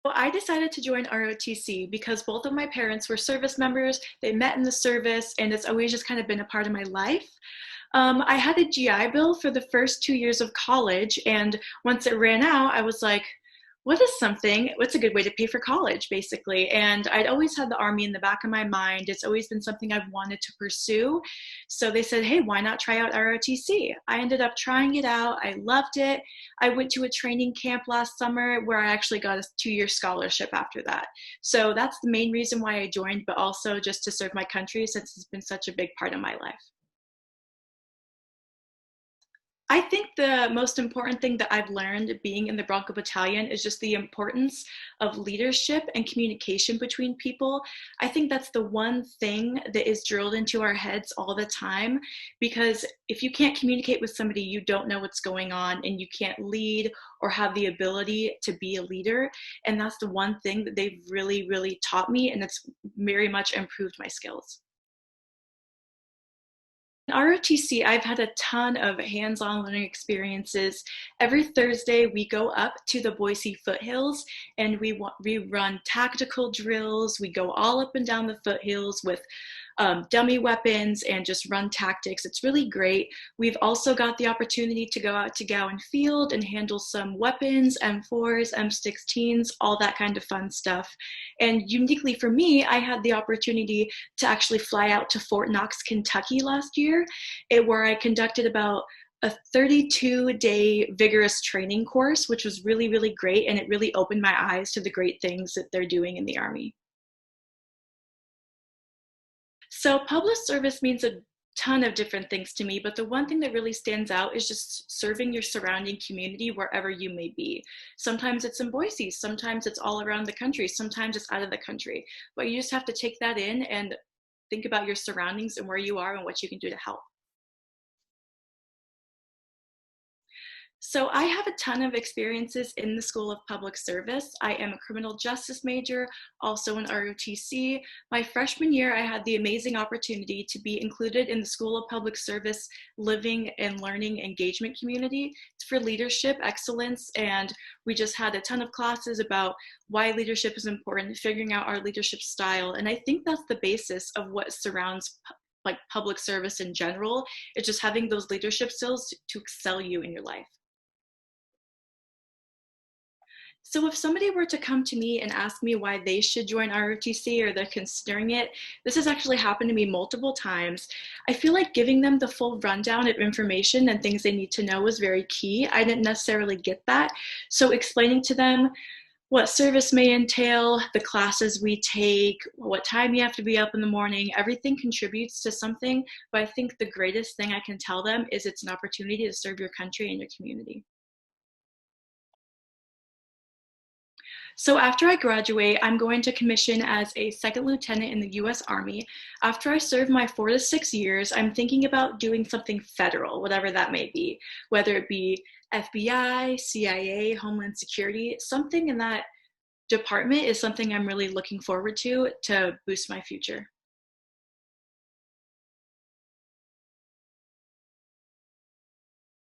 Well, I decided to join ROTC because both of my parents were service members. They met in the service, and it's always just kind of been a part of my life. I had a GI Bill for the first 2 years of college, and once it ran out, I was like, what's a good way to pay for college, basically? And I'd always had the Army in the back of my mind. It's always been something I've wanted to pursue. So they said, hey, why not try out ROTC? I ended up trying it out. I loved it. I went to a training camp last summer where I actually got a 2-year scholarship after that. So that's the main reason why I joined, but also just to serve my country since it's been such a big part of my life. I think the most important thing that I've learned being in the Bronco Battalion is just the importance of leadership and communication between people. I think that's the one thing that is drilled into our heads all the time, because if you can't communicate with somebody, you don't know what's going on and you can't lead or have the ability to be a leader. And that's the one thing that they've really, really taught me, and it's very much improved my skills. In ROTC, I've had a ton of hands-on learning experiences. Every Thursday, we go up to the Boise foothills and we run tactical drills. We go all up and down the foothills with dummy weapons and just run tactics. It's really great. We've also got the opportunity to go out to Gowan Field and handle some weapons, M4s, M16s, all that kind of fun stuff. And uniquely for me, I had the opportunity to actually fly out to Fort Knox, Kentucky last year, where I conducted about a 32-day vigorous training course, which was really, really great. And it really opened my eyes to the great things that they're doing in the Army. So public service means a ton of different things to me, but the one thing that really stands out is just serving your surrounding community wherever you may be. Sometimes it's in Boise, sometimes it's all around the country, sometimes it's out of the country, but you just have to take that in and think about your surroundings and where you are and what you can do to help. So I have a ton of experiences in the School of Public Service. I am a criminal justice major, also an ROTC. My freshman year, I had the amazing opportunity to be included in the School of Public Service Living and Learning Engagement Community. It's for leadership excellence, and we just had a ton of classes about why leadership is important, figuring out our leadership style, and I think that's the basis of what surrounds like public service in general. It's just having those leadership skills to excel you in your life. So if somebody were to come to me and ask me why they should join ROTC or they're considering it, this has actually happened to me multiple times. I feel like giving them the full rundown of information and things they need to know is very key. I didn't necessarily get that. So explaining to them what service may entail, the classes we take, what time you have to be up in the morning, everything contributes to something. But I think the greatest thing I can tell them is it's an opportunity to serve your country and your community. So after I graduate, I'm going to commission as a second lieutenant in the US Army. After I serve my 4 to 6 years, I'm thinking about doing something federal, whatever that may be, whether it be FBI, CIA, Homeland Security, something in that department is something I'm really looking forward to boost my future.